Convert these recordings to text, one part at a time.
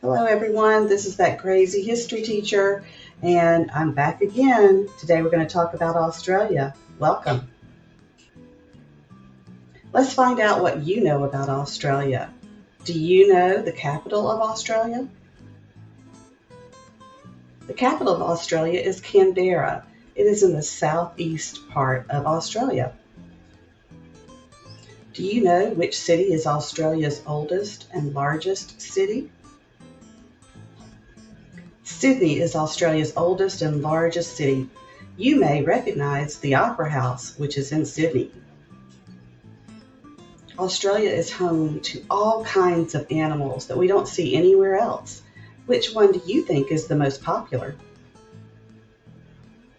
Hello everyone, this is that crazy history teacher and I'm back again. Today we're going to talk about Australia. Welcome. Let's find out what you know about Australia. Do you know the capital of Australia? The capital of Australia is Canberra. It is in the southeast part of Australia. Do you know which city is Australia's oldest and largest city? Sydney is Australia's oldest and largest city. You may recognize the Opera House, which is in Sydney. Australia is home to all kinds of animals that we don't see anywhere else. Which one do you think is the most popular?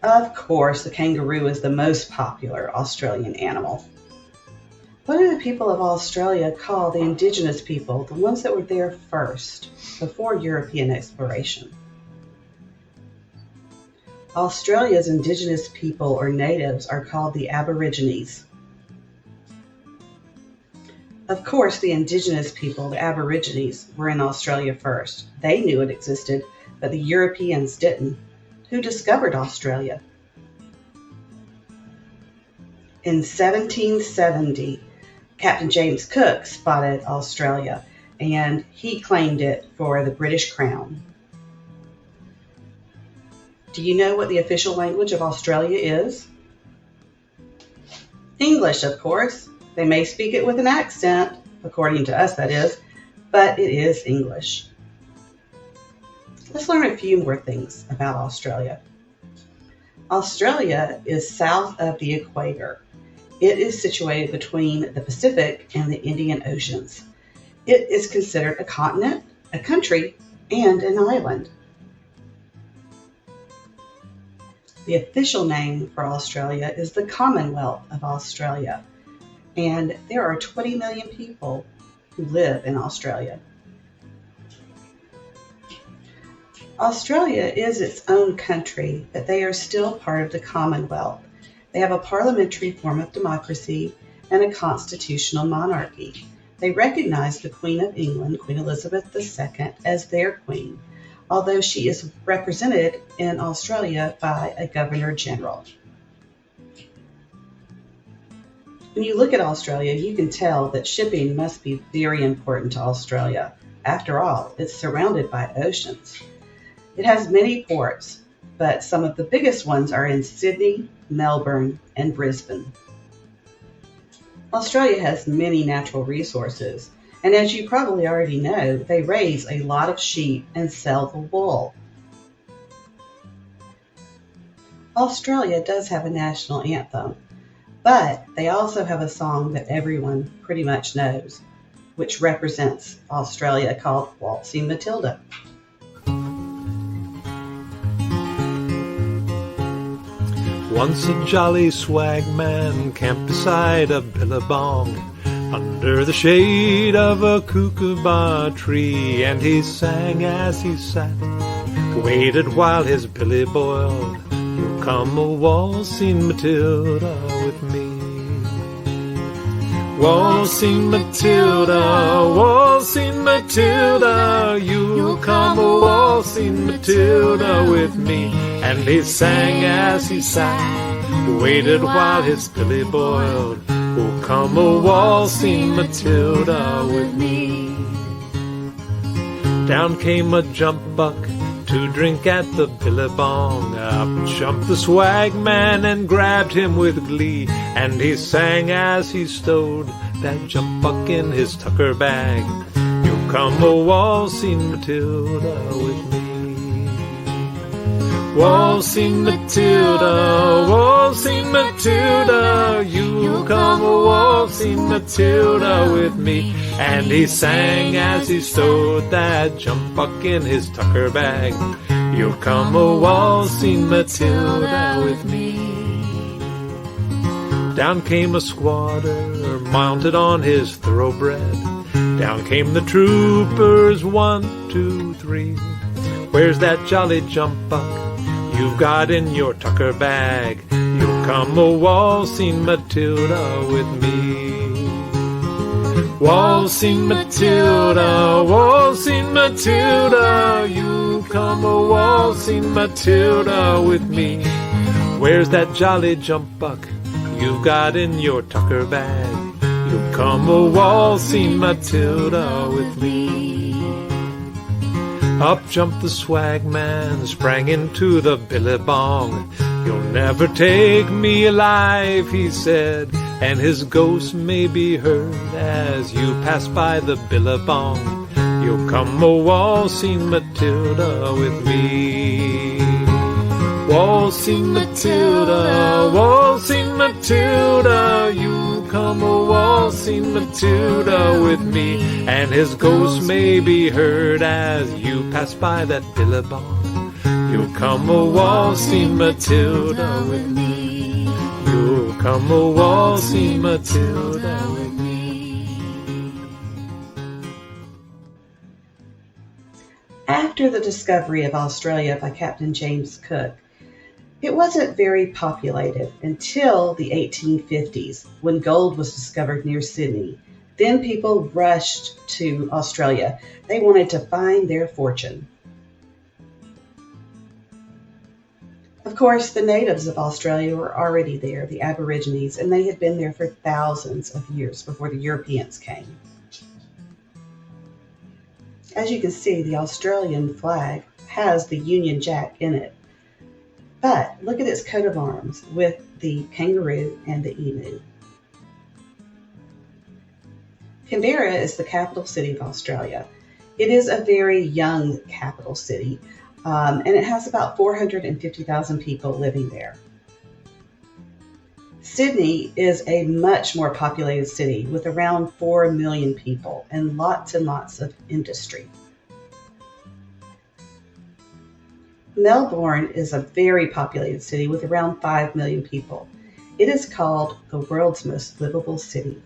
Of course, the kangaroo is the most popular Australian animal. What do the people of Australia call the Indigenous people, the ones that were there first, before European exploration? Australia's Indigenous people or natives are called the Aborigines. Of course, the Indigenous people, the Aborigines, were in Australia first. They knew it existed, but the Europeans didn't. Who discovered Australia? In 1770, Captain James Cook spotted Australia, and he claimed it for the British Crown. Do you know what the official language of Australia is? English, of course. They may speak it with an accent, according to us that is, but it is English. Let's learn a few more things about Australia. Australia is south of the equator. It is situated between the Pacific and the Indian Oceans. It is considered a continent, a country, and an island. The official name for Australia is the Commonwealth of Australia, and there are 20 million people who live in Australia. Australia is its own country, but they are still part of the Commonwealth. They have a parliamentary form of democracy and a constitutional monarchy. They recognize the Queen of England, Queen Elizabeth II, as their queen, although she is represented in Australia by a Governor-General. When you look at Australia, you can tell that shipping must be very important to Australia. After all, it's surrounded by oceans. It has many ports, but some of the biggest ones are in Sydney, Melbourne, and Brisbane. Australia has many natural resources, and as you probably already know, they raise a lot of sheep and sell the wool. Australia does have a national anthem, but they also have a song that everyone pretty much knows, which represents Australia, called Waltzing Matilda. Once a jolly swag man camped beside a billabong under the shade of a kookaburra tree, and he sang as he sat, waited while his billy boiled. You'll come a waltzing Matilda with me. Waltzing Matilda, waltzing Matilda, you'll come a waltzing Matilda with me. And he sang as he sat, waited while his billy boiled. Oh, come a waltzing Matilda with me. Down came a jump buck to drink at the billabong. Up jumped the swag man and grabbed him with glee, and he sang as he stowed that jump buck in his tucker bag. You'll come a waltzing Matilda with me. Waltzing Matilda, waltzing Matilda, you'll come a waltzing Matilda with me. And he sang as he stowed that jump buck in his tucker bag. You'll come a waltzing Matilda with me. Down came a squatter mounted on his thoroughbred. Down came the troopers, 1, 2, 3. Where's that jolly jump buck you've got in your tucker bag? You'll come a waltzing Matilda with me. Waltzing Matilda, waltzing Matilda, you come a waltzing Matilda with me. Where's that jolly jump buck you've got in your tucker bag? You come a waltzing Matilda with me. Up jumped the swag man, sprang into the billabong. You'll never take me alive, he said, and his ghost may be heard as you pass by the billabong. You'll come a waltzing Matilda with me. Waltzing Matilda, waltzing Matilda, you come a waltzing Matilda with me, and his ghost may be heard as you pass by that billabong. You'll come a waltzing Matilda with me. You'll come a waltzing Matilda with me. After the discovery of Australia by Captain James Cook, it wasn't very populated until the 1850s, when gold was discovered near Sydney. Then people rushed to Australia. They wanted to find their fortune. Of course, the natives of Australia were already there, the Aborigines, and they had been there for thousands of years before the Europeans came. As you can see, the Australian flag has the Union Jack in it. But look at its coat of arms with the kangaroo and the emu. Canberra is the capital city of Australia. It is a very young capital city, and it has about 450,000 people living there. Sydney is a much more populated city with around 4 million people and lots of industry. Melbourne is a very populated city with around 5 million people. It is called the world's most livable city.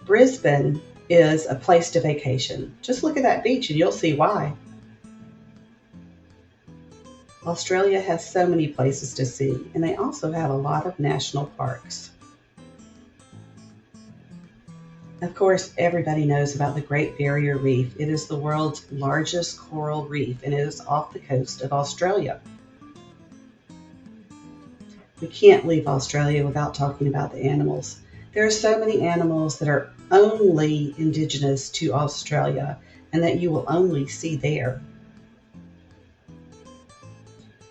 Brisbane is a place to vacation. Just look at that beach and you'll see why. Australia has so many places to see, and they also have a lot of national parks. Of course, everybody knows about the Great Barrier Reef. It is the world's largest coral reef, and it is off the coast of Australia. We can't leave Australia without talking about the animals. There are so many animals that are only indigenous to Australia and that you will only see there.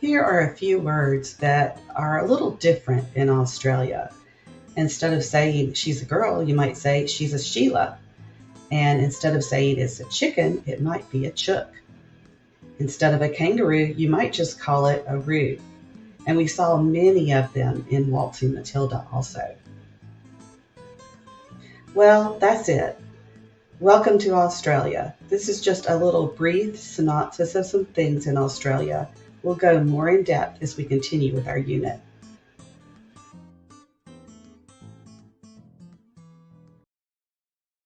Here are a few words that are a little different in Australia. Instead of saying she's a girl, you might say she's a Sheila. And instead of saying it's a chicken, it might be a chook. Instead of a kangaroo, you might just call it a roo. And we saw many of them in Waltzing Matilda also. Well, that's it. Welcome to Australia. This is just a little brief synopsis of some things in Australia. We'll go more in depth as we continue with our unit.